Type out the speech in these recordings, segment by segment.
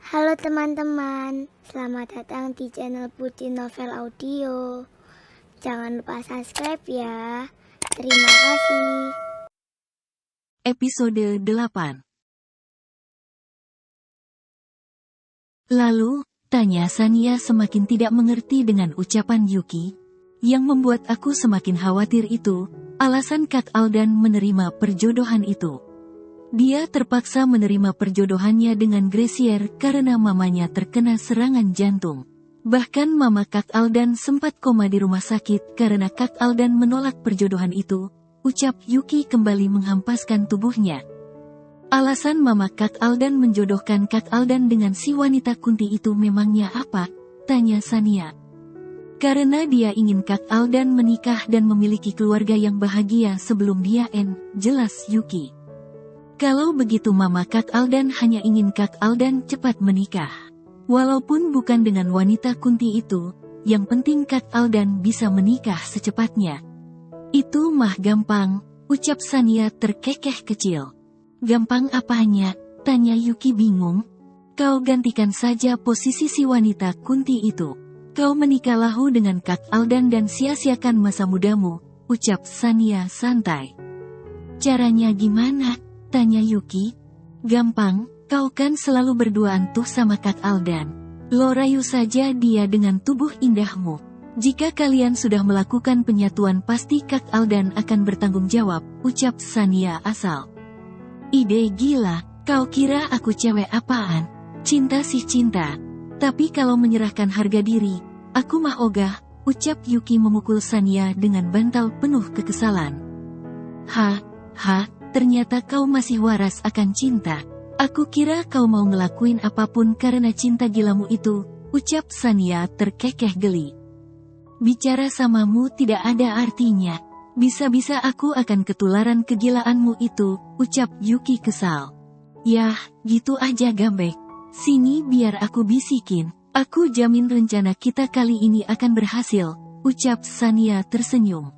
Halo teman-teman, selamat datang di channel Putri Novel Audio. Jangan lupa subscribe ya. Terima kasih. Episode 8. Lalu, tanya Sania semakin tidak mengerti dengan ucapan Yuki. Yang membuat aku semakin khawatir itu, alasan Kak Aldan menerima perjodohan itu. Dia terpaksa menerima perjodohannya dengan Gracier karena mamanya terkena serangan jantung. Bahkan mama Kak Aldan sempat koma di rumah sakit karena Kak Aldan menolak perjodohan itu, ucap Yuki kembali menghempaskan tubuhnya. Alasan mama Kak Aldan menjodohkan Kak Aldan dengan si wanita kunti itu memangnya apa? Tanya Sania. Karena dia ingin Kak Aldan menikah dan memiliki keluarga yang bahagia sebelum dia jelas Yuki. Kalau begitu mama Kak Aldan hanya ingin Kak Aldan cepat menikah. Walaupun bukan dengan wanita kunti itu, yang penting Kak Aldan bisa menikah secepatnya. Itu mah gampang, ucap Sania terkekeh kecil. Gampang apanya? Tanya Yuki bingung. Kau gantikan saja posisi si wanita kunti itu. Kau menikah lahu dengan Kak Aldan dan sia-siakan masa mudamu, ucap Sania santai. Caranya gimana? Tanya Yuki. Gampang, kau kan selalu berduaan tuh sama Kak Aldan. Lo rayu saja dia dengan tubuh indahmu. Jika kalian sudah melakukan penyatuan pasti Kak Aldan akan bertanggung jawab, ucap Sania asal. Ide gila, kau kira aku cewek apaan? Cinta sih cinta. Tapi kalau menyerahkan harga diri, aku mah ogah, ucap Yuki memukul Sania dengan bantal penuh kekesalan. Ternyata kau masih waras akan cinta. Aku kira kau mau ngelakuin apapun karena cinta gilamu itu, ucap Sania terkekeh geli. Bicara samamu tidak ada artinya. Bisa-bisa aku akan ketularan kegilaanmu itu, ucap Yuki kesal. Yah, gitu aja Gambek. Sini biar aku bisikin. Aku jamin rencana kita kali ini akan berhasil, ucap Sania tersenyum.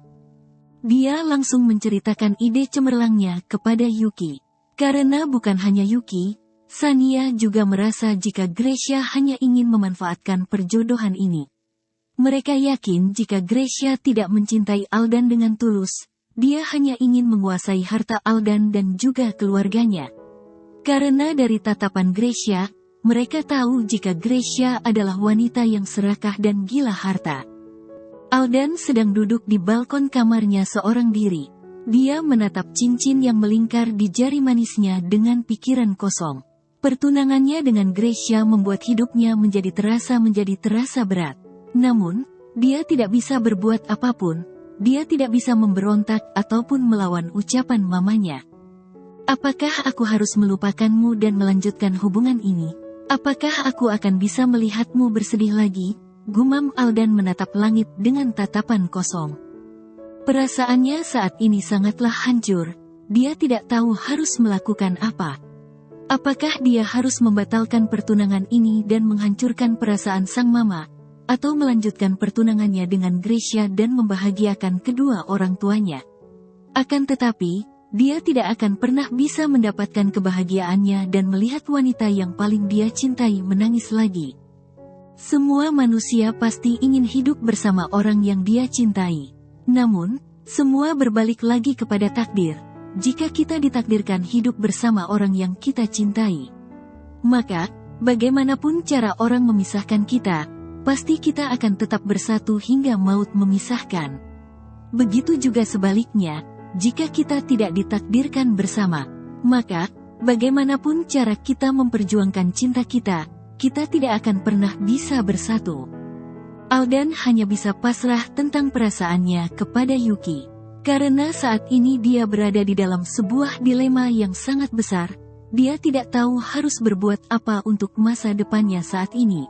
Dia langsung menceritakan ide cemerlangnya kepada Yuki. Karena bukan hanya Yuki, Sania juga merasa jika Gracia hanya ingin memanfaatkan perjodohan ini. Mereka yakin jika Gracia tidak mencintai Aldan dengan tulus, dia hanya ingin menguasai harta Aldan dan juga keluarganya. Karena dari tatapan Gracia, mereka tahu jika Gracia adalah wanita yang serakah dan gila harta. Aldan sedang duduk di balkon kamarnya seorang diri. Dia menatap cincin yang melingkar di jari manisnya dengan pikiran kosong. Pertunangannya dengan Gracia membuat hidupnya menjadi terasa berat. Namun, dia tidak bisa berbuat apapun. Dia tidak bisa memberontak ataupun melawan ucapan mamanya. Apakah aku harus melupakanmu dan melanjutkan hubungan ini? Apakah aku akan bisa melihatmu bersedih lagi? Gumam Aldan menatap langit dengan tatapan kosong. Perasaannya saat ini sangatlah hancur. Dia tidak tahu harus melakukan apa. Apakah dia harus membatalkan pertunangan ini dan menghancurkan perasaan sang mama, atau melanjutkan pertunangannya dengan Gracia dan membahagiakan kedua orang tuanya? Akan tetapi, dia tidak akan pernah bisa mendapatkan kebahagiaannya dan melihat wanita yang paling dia cintai menangis lagi. Semua manusia pasti ingin hidup bersama orang yang dia cintai. Namun, semua berbalik lagi kepada takdir. Jika kita ditakdirkan hidup bersama orang yang kita cintai, maka, bagaimanapun cara orang memisahkan kita, pasti kita akan tetap bersatu hingga maut memisahkan. Begitu juga sebaliknya, jika kita tidak ditakdirkan bersama, maka, bagaimanapun cara kita memperjuangkan cinta kita tidak akan pernah bisa bersatu. Aldan hanya bisa pasrah tentang perasaannya kepada Yuki. Karena saat ini dia berada di dalam sebuah dilema yang sangat besar, dia tidak tahu harus berbuat apa untuk masa depannya saat ini.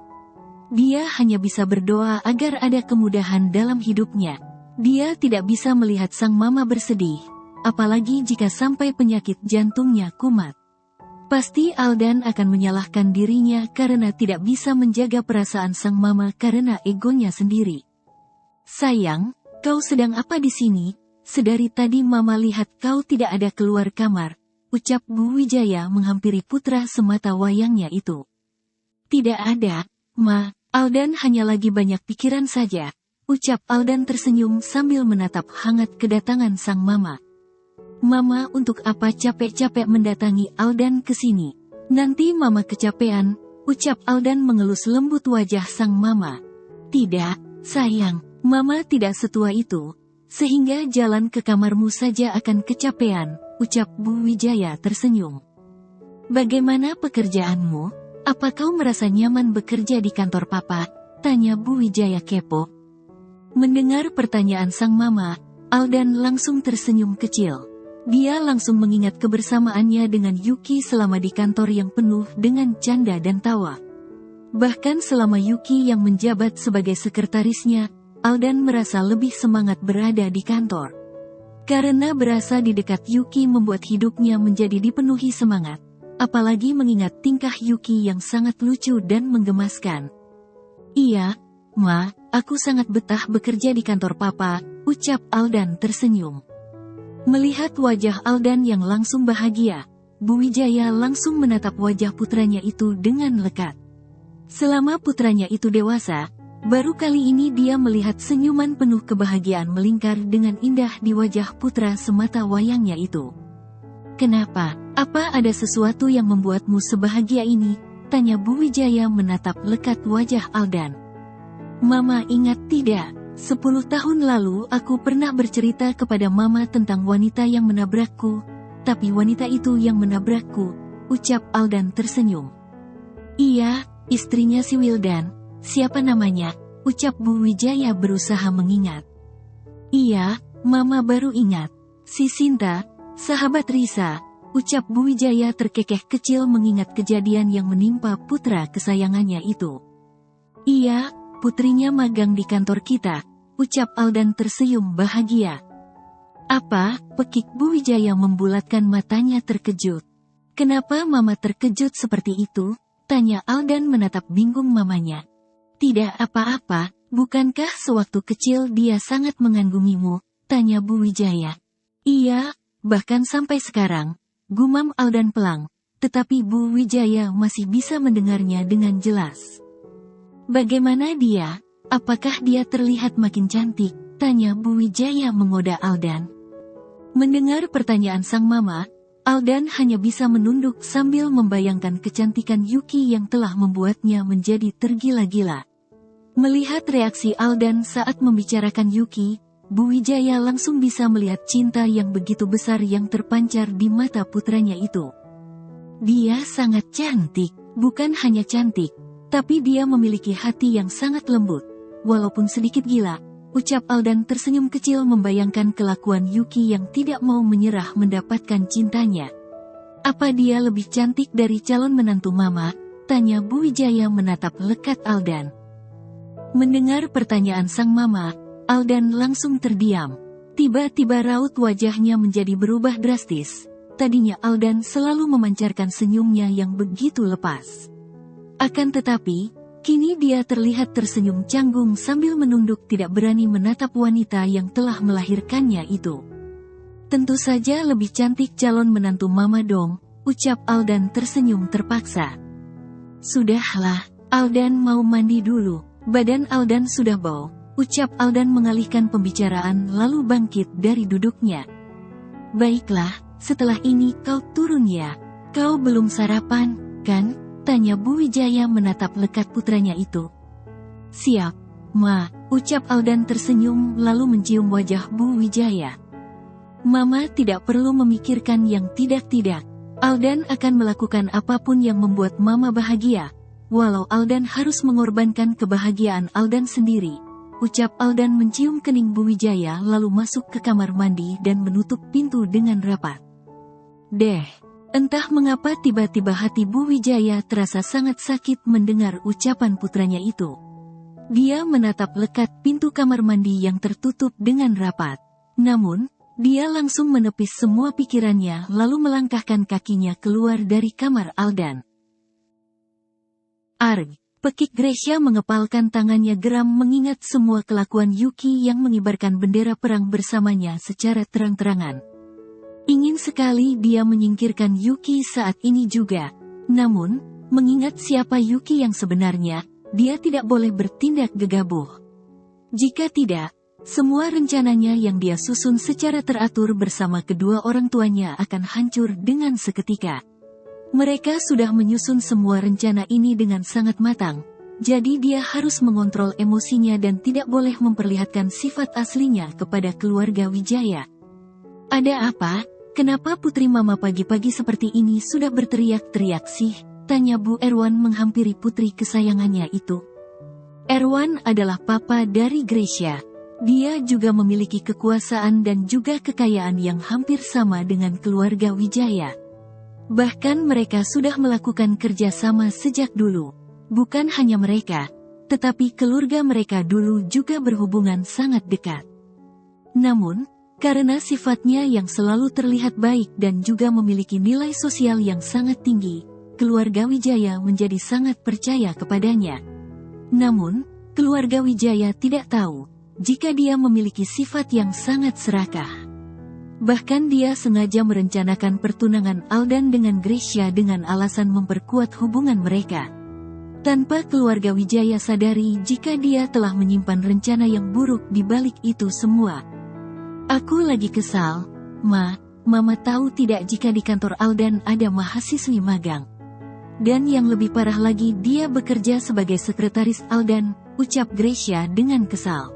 Dia hanya bisa berdoa agar ada kemudahan dalam hidupnya. Dia tidak bisa melihat sang mama bersedih, apalagi jika sampai penyakit jantungnya kumat. Pasti Aldan akan menyalahkan dirinya karena tidak bisa menjaga perasaan sang mama karena egonya sendiri. Sayang, kau sedang apa di sini? Sedari tadi mama lihat kau tidak ada keluar kamar, ucap Bu Wijaya menghampiri putra semata wayangnya itu. Tidak ada, Ma. Aldan hanya lagi banyak pikiran saja. Ucap Aldan tersenyum sambil menatap hangat kedatangan sang mama. Mama untuk apa capek-capek mendatangi Aldan ke sini? Nanti mama kecapean, ucap Aldan mengelus lembut wajah sang mama. Tidak, sayang, mama tidak setua itu. Sehingga jalan ke kamarmu saja akan kecapean, ucap Bu Wijaya tersenyum. Bagaimana pekerjaanmu? Apa kau merasa nyaman bekerja di kantor papa? Tanya Bu Wijaya kepo. Mendengar pertanyaan sang mama, Aldan langsung tersenyum kecil. Dia langsung mengingat kebersamaannya dengan Yuki selama di kantor yang penuh dengan canda dan tawa. Bahkan selama Yuki yang menjabat sebagai sekretarisnya, Aldan merasa lebih semangat berada di kantor. Karena berasa di dekat Yuki membuat hidupnya menjadi dipenuhi semangat. Apalagi mengingat tingkah Yuki yang sangat lucu dan menggemaskan. Iya, Ma, aku sangat betah bekerja di kantor papa, ucap Aldan tersenyum. Melihat wajah Aldan yang langsung bahagia, Bu Wijaya langsung menatap wajah putranya itu dengan lekat. Selama putranya itu dewasa, baru kali ini dia melihat senyuman penuh kebahagiaan melingkar dengan indah di wajah putra semata wayangnya itu. Kenapa? Apa ada sesuatu yang membuatmu sebahagia ini? Tanya Bu Wijaya menatap lekat wajah Aldan. Mama ingat tidak? 10 tahun lalu aku pernah bercerita kepada Mama tentang wanita yang menabrakku. Tapi wanita itu yang menabrakku, ucap Aldan tersenyum. Iya, istrinya si Wildan. Siapa namanya? Ucap Bu Wijaya berusaha mengingat. Iya, Mama baru ingat. Si Sinta, sahabat Risa, ucap Bu Wijaya terkekeh kecil mengingat kejadian yang menimpa putra kesayangannya itu. Iya, putrinya magang di kantor kita, ucap Aldan tersenyum bahagia. Apa? Pekik Bu Wijaya membulatkan matanya terkejut. Kenapa Mama terkejut seperti itu? Tanya Aldan menatap bingung mamanya. Tidak apa-apa, bukankah sewaktu kecil dia sangat mengagumi-mu? Tanya Bu Wijaya. Iya, bahkan sampai sekarang, gumam Aldan pelang, tetapi Bu Wijaya masih bisa mendengarnya dengan jelas. Bagaimana dia? Apakah dia terlihat makin cantik? Tanya Bu Wijaya menggoda Aldan. Mendengar pertanyaan sang mama, Aldan hanya bisa menunduk sambil membayangkan kecantikan Yuki yang telah membuatnya menjadi tergila-gila. Melihat reaksi Aldan saat membicarakan Yuki, Bu Wijaya langsung bisa melihat cinta yang begitu besar yang terpancar di mata putranya itu. Dia sangat cantik, bukan hanya cantik, tapi dia memiliki hati yang sangat lembut. Walaupun sedikit gila, ucap Aldan tersenyum kecil membayangkan kelakuan Yuki yang tidak mau menyerah mendapatkan cintanya. Apa dia lebih cantik dari calon menantu Mama? Tanya Bu Wijaya menatap lekat Aldan. Mendengar pertanyaan sang mama, Aldan langsung terdiam. Tiba-tiba raut wajahnya menjadi berubah drastis. Tadinya Aldan selalu memancarkan senyumnya yang begitu lepas. Akan tetapi, kini dia terlihat tersenyum canggung sambil menunduk tidak berani menatap wanita yang telah melahirkannya itu. Tentu saja lebih cantik calon menantu Mama dong, ucap Aldan tersenyum terpaksa. Sudahlah, Aldan mau mandi dulu. Badan Aldan sudah bau, ucap Aldan mengalihkan pembicaraan lalu bangkit dari duduknya. Baiklah, setelah ini kau turun ya. Kau belum sarapan, kan? Tanya Bu Wijaya menatap lekat putranya itu. Siap, Ma, ucap Aldan tersenyum lalu mencium wajah Bu Wijaya. Mama tidak perlu memikirkan yang tidak-tidak. Aldan akan melakukan apapun yang membuat Mama bahagia. Walau Aldan harus mengorbankan kebahagiaan Aldan sendiri, ucap Aldan mencium kening Bu Wijaya lalu masuk ke kamar mandi dan menutup pintu dengan rapat. Entah mengapa tiba-tiba hati Bu Wijaya terasa sangat sakit mendengar ucapan putranya itu. Dia menatap lekat pintu kamar mandi yang tertutup dengan rapat. Namun, dia langsung menepis semua pikirannya lalu melangkahkan kakinya keluar dari kamar Aldan. Arg, pekik Gresya mengepalkan tangannya geram mengingat semua kelakuan Yuki yang mengibarkan bendera perang bersamanya secara terang-terangan. Ingin sekali dia menyingkirkan Yuki saat ini juga. Namun, Mengingat siapa Yuki yang sebenarnya, dia tidak boleh bertindak gegabah. Jika tidak, semua rencananya yang dia susun secara teratur bersama kedua orang tuanya akan hancur dengan seketika. Mereka sudah menyusun semua rencana ini dengan sangat matang, jadi dia harus mengontrol emosinya dan tidak boleh memperlihatkan sifat aslinya kepada keluarga Wijaya. Ada apa? Kenapa putri mama pagi-pagi seperti ini sudah berteriak-teriak sih? Tanya Bu Erwan menghampiri putri kesayangannya itu. Erwan adalah papa dari Gracia. Dia juga memiliki kekuasaan dan juga kekayaan yang hampir sama dengan keluarga Wijaya. Bahkan mereka sudah melakukan kerjasama sejak dulu. Bukan hanya mereka, tetapi keluarga mereka dulu juga berhubungan sangat dekat. Namun, karena sifatnya yang selalu terlihat baik dan juga memiliki nilai sosial yang sangat tinggi, keluarga Wijaya menjadi sangat percaya kepadanya. Namun, keluarga Wijaya tidak tahu jika dia memiliki sifat yang sangat serakah. Bahkan dia sengaja merencanakan pertunangan Aldan dengan Gracia dengan alasan memperkuat hubungan mereka. Tanpa keluarga Wijaya sadari jika dia telah menyimpan rencana yang buruk di balik itu semua. Aku lagi kesal, Ma. Mama tahu tidak jika di kantor Aldan ada mahasiswi magang. Dan yang lebih parah lagi dia bekerja sebagai sekretaris Aldan, ucap Gracia dengan kesal.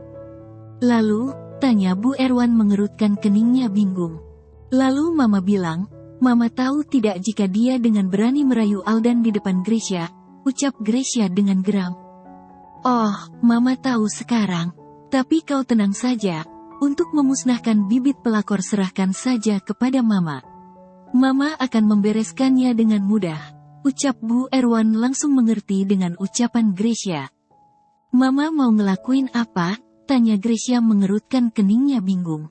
Lalu, tanya Bu Erwan mengerutkan keningnya bingung. Lalu Mama bilang, Mama tahu tidak jika dia dengan berani merayu Aldan di depan Gracia, ucap Gracia dengan geram. Oh, Mama tahu sekarang. Tapi kau tenang saja, untuk memusnahkan bibit pelakor serahkan saja kepada Mama. Mama akan membereskannya dengan mudah. Ucap Bu Erwan langsung mengerti dengan ucapan Gracia. Mama mau ngelakuin apa? Tanya Gracia mengerutkan keningnya bingung.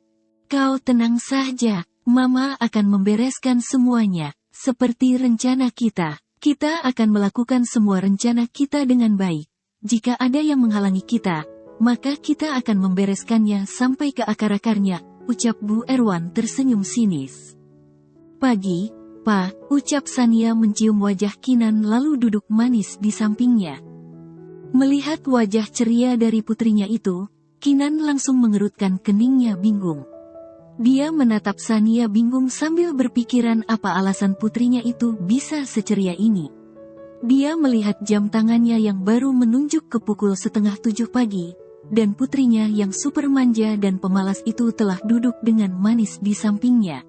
Kau tenang saja, Mama akan membereskan semuanya, seperti rencana kita. Kita akan melakukan semua rencana kita dengan baik. Jika ada yang menghalangi kita, maka kita akan membereskannya sampai ke akar-akarnya, ucap Bu Erwan tersenyum sinis. Pagi, Pa, ucap Sania mencium wajah Kinan lalu duduk manis di sampingnya. Melihat wajah ceria dari putrinya itu, Kinan langsung mengerutkan keningnya bingung. Dia menatap Sania bingung sambil berpikiran apa alasan putrinya itu bisa seceria ini. Dia melihat jam tangannya yang baru menunjuk ke pukul 6:30 pagi, dan putrinya yang super manja dan pemalas itu telah duduk dengan manis di sampingnya.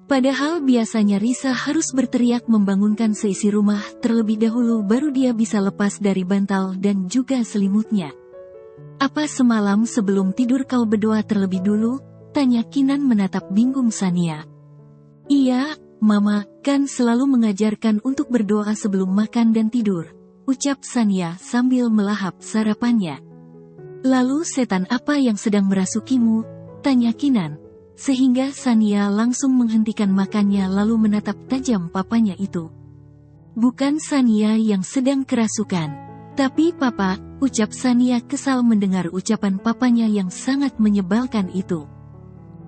Padahal biasanya Risa harus berteriak membangunkan seisi rumah terlebih dahulu baru dia bisa lepas dari bantal dan juga selimutnya. Apa semalam sebelum tidur kau berdoa terlebih dulu? Tanya Kinan menatap bingung Sania. Iya, Mama, kan selalu mengajarkan untuk berdoa sebelum makan dan tidur, ucap Sania sambil melahap sarapannya. Lalu setan apa yang sedang merasukimu? Tanya Kinan. Sehingga Sania langsung menghentikan makannya lalu menatap tajam papanya itu. Bukan Sania yang sedang kerasukan, tapi Papa, ucap Sania kesal mendengar ucapan papanya yang sangat menyebalkan itu.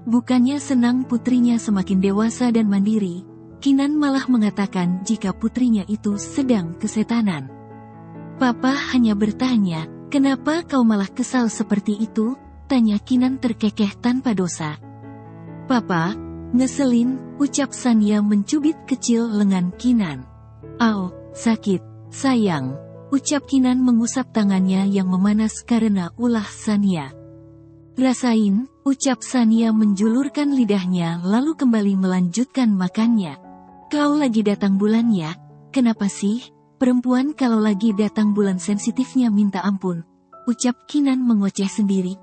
Bukannya senang putrinya semakin dewasa dan mandiri, Kinan malah mengatakan jika putrinya itu sedang kesetanan. Papa hanya bertanya, kenapa kau malah kesal seperti itu? Tanya Kinan terkekeh tanpa dosa. Papa, ngeselin, ucap Sania mencubit kecil lengan Kinan. Au, sakit, sayang, ucap Kinan mengusap tangannya yang memanas karena ulah Sania. Rasain, ucap Sania menjulurkan lidahnya lalu kembali melanjutkan makannya. Kau lagi datang bulan ya? Kenapa sih? Perempuan kalau lagi datang bulan sensitifnya minta ampun, ucap Kinan mengoceh sendiri.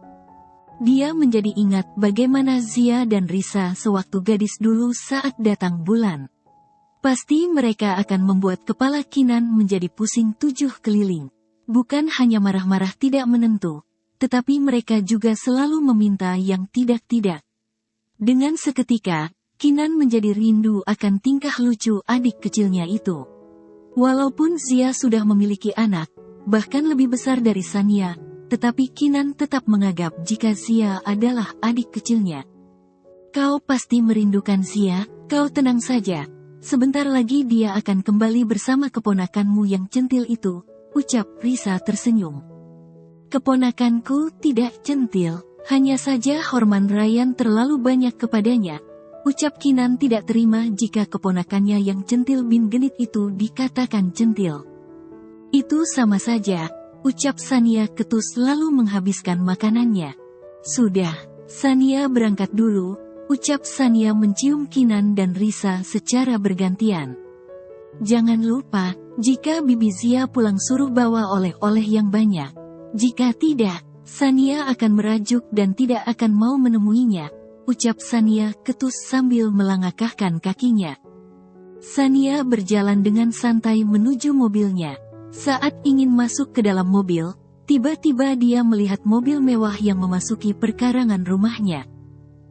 Dia menjadi ingat bagaimana Zia dan Risa sewaktu gadis dulu saat datang bulan. Pasti mereka akan membuat kepala Kinan menjadi pusing 7 keliling. Bukan hanya marah-marah tidak menentu, tetapi mereka juga selalu meminta yang tidak-tidak. Dengan seketika, Kinan menjadi rindu akan tingkah lucu adik kecilnya itu. Walaupun Zia sudah memiliki anak, bahkan lebih besar dari Sania, tetapi Kinan tetap menganggap jika Zia adalah adik kecilnya. Kau pasti merindukan Zia, kau tenang saja. Sebentar lagi dia akan kembali bersama keponakanmu yang centil itu, ucap Risa tersenyum. Keponakanku tidak centil, hanya saja hormon Ryan terlalu banyak kepadanya, ucap Kinan tidak terima jika keponakannya yang centil bin genit itu dikatakan centil. Itu sama saja, ucap Sania ketus lalu menghabiskan makanannya. Sudah, Sania berangkat dulu, ucap Sania mencium Kinan dan Risa secara bergantian. Jangan lupa, jika Bibi Zia pulang suruh bawa oleh-oleh yang banyak. Jika tidak, Sania akan merajuk dan tidak akan mau menemuinya, ucap Sania ketus sambil melangkahkan kakinya. Sania berjalan dengan santai menuju mobilnya. Saat ingin masuk ke dalam mobil, tiba-tiba dia melihat mobil mewah yang memasuki perkarangan rumahnya.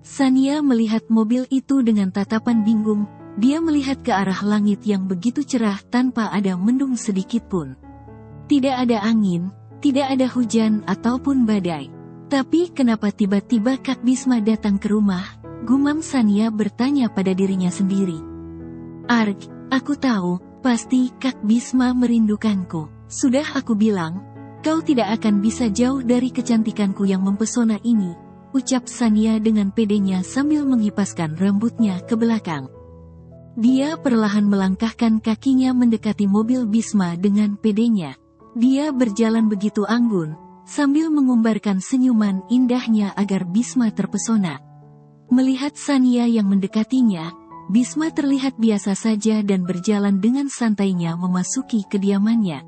Sania melihat mobil itu dengan tatapan bingung, dia melihat ke arah langit yang begitu cerah tanpa ada mendung sedikit pun. Tidak ada angin, tidak ada hujan ataupun badai. Tapi kenapa tiba-tiba Kak Bisma datang ke rumah? Gumam Sania bertanya pada dirinya sendiri. Arg, aku tahu, pasti Kak Bisma merindukanku. Sudah aku bilang, kau tidak akan bisa jauh dari kecantikanku yang mempesona ini, ucap Sania dengan pedenya sambil menghipaskan rambutnya ke belakang. Dia perlahan melangkahkan kakinya mendekati mobil Bisma dengan pedenya. Dia berjalan begitu anggun, sambil mengumbarkan senyuman indahnya agar Bisma terpesona. Melihat Sania yang mendekatinya, Bisma terlihat biasa saja dan berjalan dengan santainya memasuki kediamannya.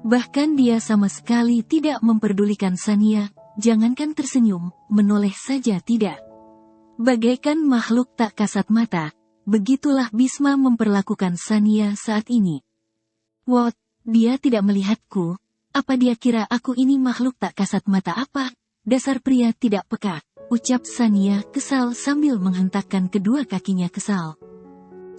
Bahkan dia sama sekali tidak memperdulikan Sania, jangankan tersenyum, menoleh saja tidak. Bagaikan makhluk tak kasat mata, begitulah Bisma memperlakukan Sania saat ini. What, dia tidak melihatku? Apa dia kira aku ini makhluk tak kasat mata apa? Dasar pria tidak peka, ucap Sania kesal sambil menghentakkan kedua kakinya kesal.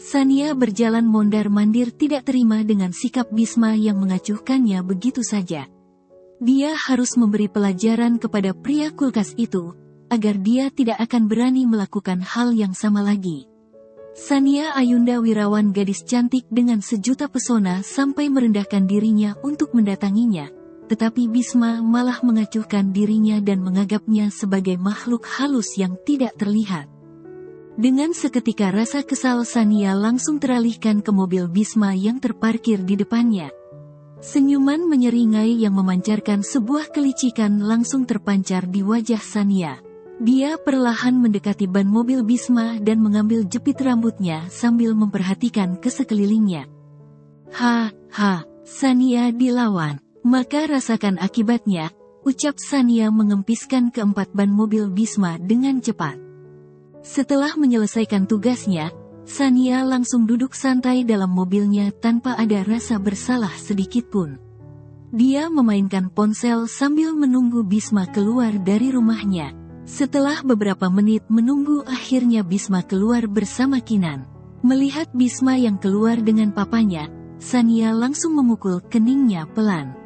Sania berjalan mondar-mandir tidak terima dengan sikap Bisma yang mengacuhkannya begitu saja. Dia harus memberi pelajaran kepada pria kulkas itu, agar dia tidak akan berani melakukan hal yang sama lagi. Sania Ayunda Wirawan gadis cantik dengan sejuta pesona sampai merendahkan dirinya untuk mendatanginya, tetapi Bisma malah mengacuhkan dirinya dan menganggapnya sebagai makhluk halus yang tidak terlihat. Dengan seketika rasa kesal Sania langsung teralihkan ke mobil Bisma yang terparkir di depannya. Senyuman menyeringai yang memancarkan sebuah kelicikan langsung terpancar di wajah Sania. Dia perlahan mendekati ban mobil Bisma dan mengambil jepit rambutnya sambil memperhatikan ke sekelilingnya. Sania dilawan, maka rasakan akibatnya, ucap Sania mengempiskan keempat ban mobil Bisma dengan cepat. Setelah menyelesaikan tugasnya, Sania langsung duduk santai dalam mobilnya tanpa ada rasa bersalah sedikit pun. Dia memainkan ponsel sambil menunggu Bisma keluar dari rumahnya. Setelah beberapa menit menunggu akhirnya Bisma keluar bersama Kinan. Melihat Bisma yang keluar dengan papanya, Sania langsung memukul keningnya pelan.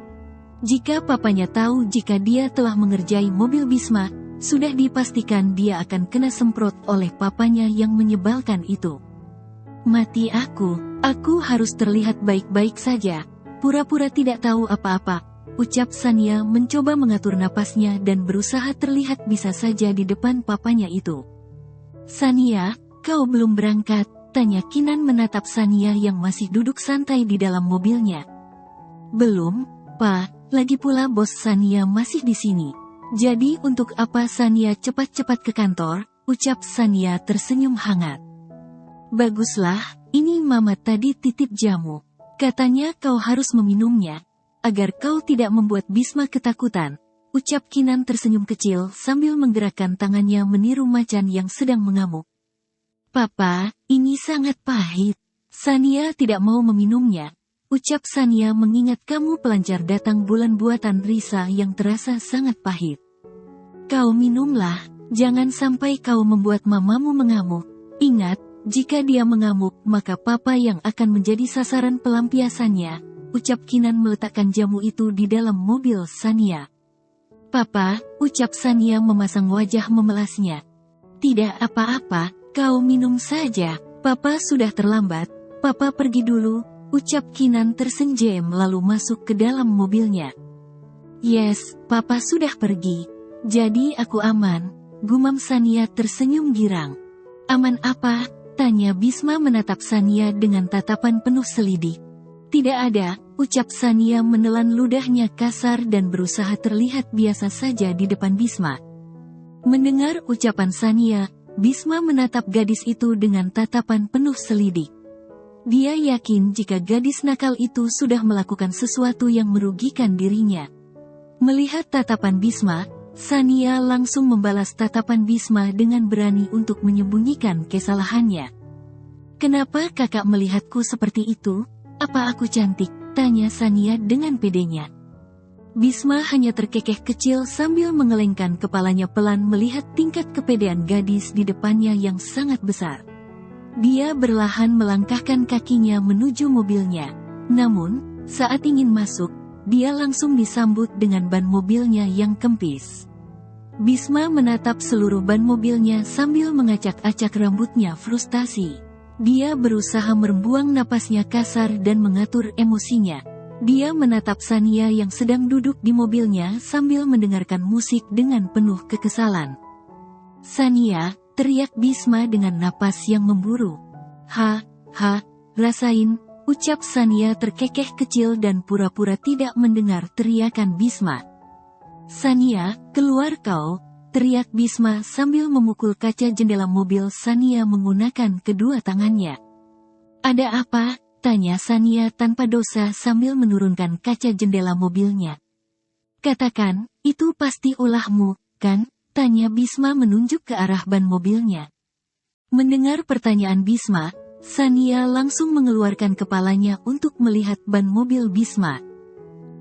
Jika papanya tahu jika dia telah mengerjai mobil Bisma, sudah dipastikan dia akan kena semprot oleh papanya yang menyebalkan itu. Mati aku harus terlihat baik-baik saja, pura-pura tidak tahu apa-apa, ucap Sania mencoba mengatur napasnya dan berusaha terlihat bisa saja di depan papanya itu. Sania, kau belum berangkat? Tanya Kinan menatap Sania yang masih duduk santai di dalam mobilnya. Belum, Pak, lagi pula bos Sania masih di sini. Jadi untuk apa Sania cepat-cepat ke kantor, ucap Sania tersenyum hangat. Baguslah, ini Mama tadi titip jamu. Katanya kau harus meminumnya, agar kau tidak membuat Bisma ketakutan, ucap Kinan tersenyum kecil sambil menggerakkan tangannya meniru macan yang sedang mengamuk. Papa, ini sangat pahit. Sania tidak mau meminumnya, ucap Sania mengingat kamu pelancar datang bulan buatan Risa yang terasa sangat pahit. Kau minumlah, jangan sampai kau membuat mamamu mengamuk. Ingat, jika dia mengamuk maka papa yang akan menjadi sasaran pelampiasannya, ucap Kinan meletakkan jamu itu di dalam mobil Sania. Papa, ucap Sania memasang wajah memelasnya. Tidak apa-apa, kau minum saja, papa sudah terlambat, Papa pergi dulu, ucap Kinan tersenyum lalu masuk ke dalam mobilnya. Yes, Papa sudah pergi. Jadi aku aman, gumam Sania tersenyum girang. Aman apa? Tanya Bisma menatap Sania dengan tatapan penuh selidik. Tidak ada, ucap Sania menelan ludahnya kasar dan berusaha terlihat biasa saja di depan Bisma. Mendengar ucapan Sania, Bisma menatap gadis itu dengan tatapan penuh selidik. Dia yakin jika gadis nakal itu sudah melakukan sesuatu yang merugikan dirinya. Melihat tatapan Bisma, Sania langsung membalas tatapan Bisma dengan berani untuk menyembunyikan kesalahannya. Kenapa kakak melihatku seperti itu? Apa aku cantik? Tanya Sania dengan pedenya. Bisma hanya terkekeh kecil sambil mengelengkan kepalanya pelan melihat tingkat kepedean gadis di depannya yang sangat besar. Dia berlahan melangkahkan kakinya menuju mobilnya. Namun, saat ingin masuk, dia langsung disambut dengan ban mobilnya yang kempis. Bisma menatap seluruh ban mobilnya sambil mengacak-acak rambutnya frustasi. Dia berusaha membuang napasnya kasar dan mengatur emosinya. Dia menatap Sania yang sedang duduk di mobilnya sambil mendengarkan musik dengan penuh kekesalan. Sania, teriak Bisma dengan napas yang memburu. Rasain, ucap Sania terkekeh kecil dan pura-pura tidak mendengar teriakan Bisma. Sania, keluar kau, teriak Bisma sambil memukul kaca jendela mobil Sania menggunakan kedua tangannya. Ada apa? Tanya Sania tanpa dosa sambil menurunkan kaca jendela mobilnya. Katakan, itu pasti ulahmu, kan? Tanya Bisma menunjuk ke arah ban mobilnya. Mendengar pertanyaan Bisma, Sania langsung mengeluarkan kepalanya untuk melihat ban mobil Bisma.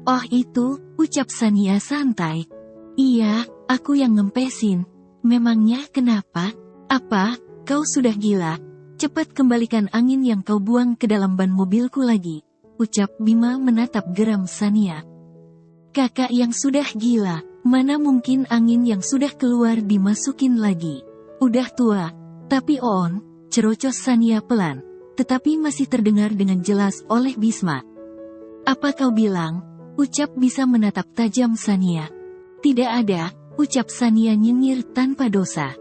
Oh itu, ucap Sania santai. Iya, aku yang ngempesin. Memangnya kenapa? Apa, kau sudah gila? Cepat kembalikan angin yang kau buang ke dalam ban mobilku lagi, ucap Bima menatap geram Sania. Kakak yang sudah gila. Mana mungkin angin yang sudah keluar dimasukin lagi. Udah tua. Tapi on, cerocos Sania pelan. Tetapi masih terdengar dengan jelas oleh Bisma. Apa kau bilang? Ucap bisa menatap tajam Sania. Tidak ada, ucap Sania nyengir tanpa dosa.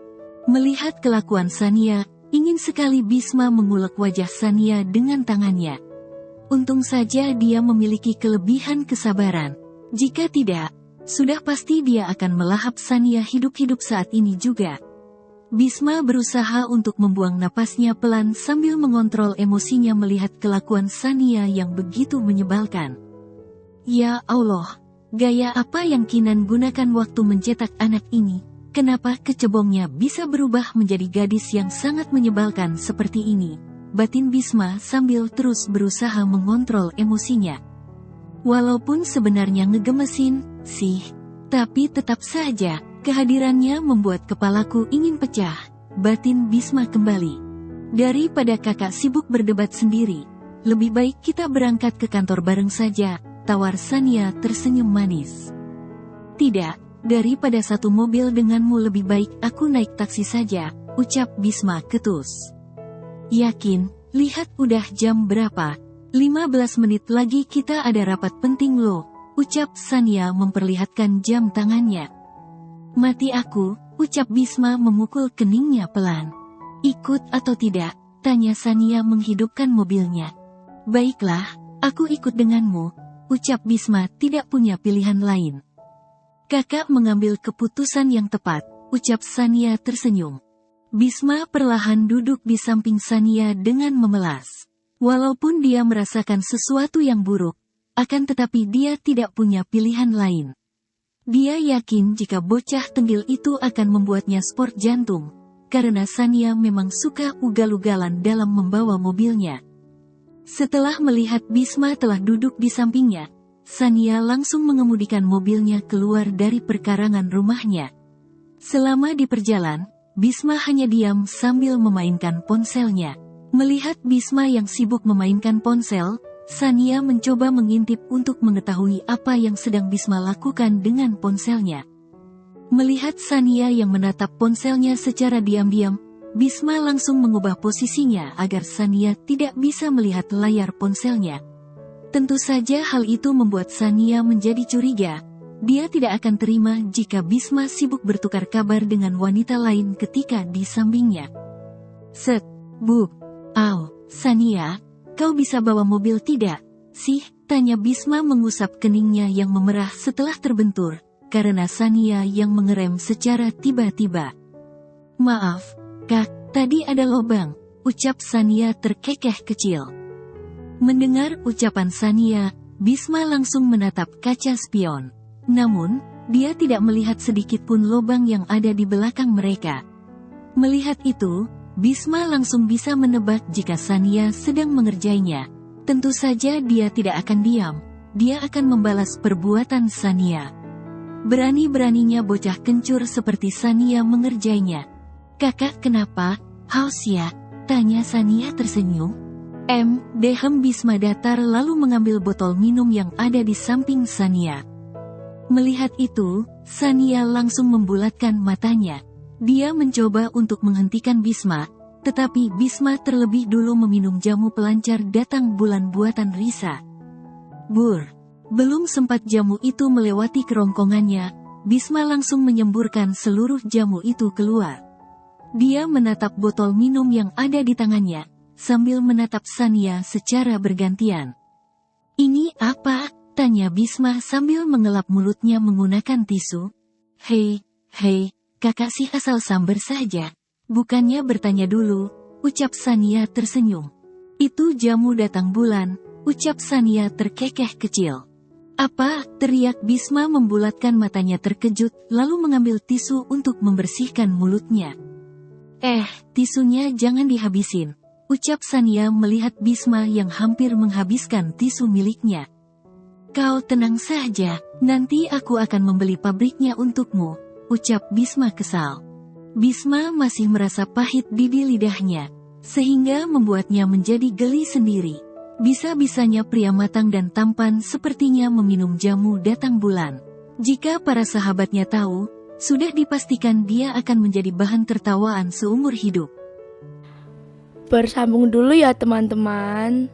Melihat kelakuan Sania, ingin sekali Bisma mengulek wajah Sania dengan tangannya. Untung saja dia memiliki kelebihan kesabaran. Jika tidak, sudah pasti dia akan melahap Sania hidup-hidup saat ini juga. Bisma berusaha untuk membuang napasnya pelan sambil mengontrol emosinya melihat kelakuan Sania yang begitu menyebalkan. Ya Allah, gaya apa yang Kinan gunakan waktu mencetak anak ini? Kenapa kecebongnya bisa berubah menjadi gadis yang sangat menyebalkan seperti ini? Batin Bisma sambil terus berusaha mengontrol emosinya. Walaupun sebenarnya ngegemesin sih, tapi tetap saja, kehadirannya membuat kepalaku ingin pecah, batin Bisma kembali. Daripada kakak sibuk berdebat sendiri, lebih baik kita berangkat ke kantor bareng saja, tawar Sania tersenyum manis. Tidak, daripada satu mobil denganmu lebih baik aku naik taksi saja, ucap Bisma ketus. Yakin, lihat udah jam berapa? 15 menit lagi kita ada rapat penting loh, ucap Sania memperlihatkan jam tangannya. Mati aku, ucap Bisma memukul keningnya pelan. Ikut atau tidak? Tanya Sania menghidupkan mobilnya. Baiklah, aku ikut denganmu, ucap Bisma tidak punya pilihan lain. Kakak mengambil keputusan yang tepat, ucap Sania tersenyum. Bisma perlahan duduk di samping Sania dengan memelas. Walaupun dia merasakan sesuatu yang buruk, akan tetapi dia tidak punya pilihan lain. Dia yakin jika bocah tenggil itu akan membuatnya sport jantung, karena Sania memang suka ugal-ugalan dalam membawa mobilnya. Setelah melihat Bisma telah duduk di sampingnya, Sania langsung mengemudikan mobilnya keluar dari perkarangan rumahnya. Selama di perjalanan, Bisma hanya diam sambil memainkan ponselnya. Melihat Bisma yang sibuk memainkan ponsel, Sania mencoba mengintip untuk mengetahui apa yang sedang Bisma lakukan dengan ponselnya. Melihat Sania yang menatap ponselnya secara diam-diam, Bisma langsung mengubah posisinya agar Sania tidak bisa melihat layar ponselnya. Tentu saja hal itu membuat Sania menjadi curiga. Dia tidak akan terima jika Bisma sibuk bertukar kabar dengan wanita lain ketika di sampingnya. Set, bu, Sania, kau bisa bawa mobil tidak? Sih, tanya Bisma mengusap keningnya yang memerah setelah terbentur, karena Sania yang mengerem secara tiba-tiba. Maaf, Kak, tadi ada lobang, ucap Sania terkekeh kecil. Mendengar ucapan Sania, Bisma langsung menatap kaca spion. Namun, dia tidak melihat sedikit pun lobang yang ada di belakang mereka. Melihat itu, Bisma langsung bisa menebak jika Sania sedang mengerjainya. Tentu saja dia tidak akan diam, dia akan membalas perbuatan Sania. Berani-beraninya bocah kencur seperti Sania mengerjainya. Kakak kenapa, haus ya? Tanya Sania tersenyum. Dehem Bisma datar lalu mengambil botol minum yang ada di samping Sania. Melihat itu, Sania langsung membulatkan matanya. Dia mencoba untuk menghentikan Bisma, tetapi Bisma terlebih dulu meminum jamu pelancar datang bulan buatan Risa. Belum sempat jamu itu melewati kerongkongannya, Bisma langsung menyemburkan seluruh jamu itu keluar. Dia menatap botol minum yang ada di tangannya, sambil menatap Sania secara bergantian. Ini apa? Tanya Bisma sambil mengelap mulutnya menggunakan tisu. Hei, kakak sih asal samber saja. Bukannya bertanya dulu, ucap Sania tersenyum. Itu jamu datang bulan, ucap Sania terkekeh kecil. Apa? Teriak Bisma membulatkan matanya terkejut, lalu mengambil tisu untuk membersihkan mulutnya. Tisunya jangan dihabisin, ucap Sania melihat Bisma yang hampir menghabiskan tisu miliknya. Kau tenang saja, nanti aku akan membeli pabriknya untukmu, ucap Bisma kesal. Bisma masih merasa pahit di lidahnya, sehingga membuatnya menjadi geli sendiri. Bisa-bisanya pria matang dan tampan sepertinya meminum jamu datang bulan. Jika para sahabatnya tahu, sudah dipastikan dia akan menjadi bahan tertawaan seumur hidup. Bersambung dulu ya teman-teman.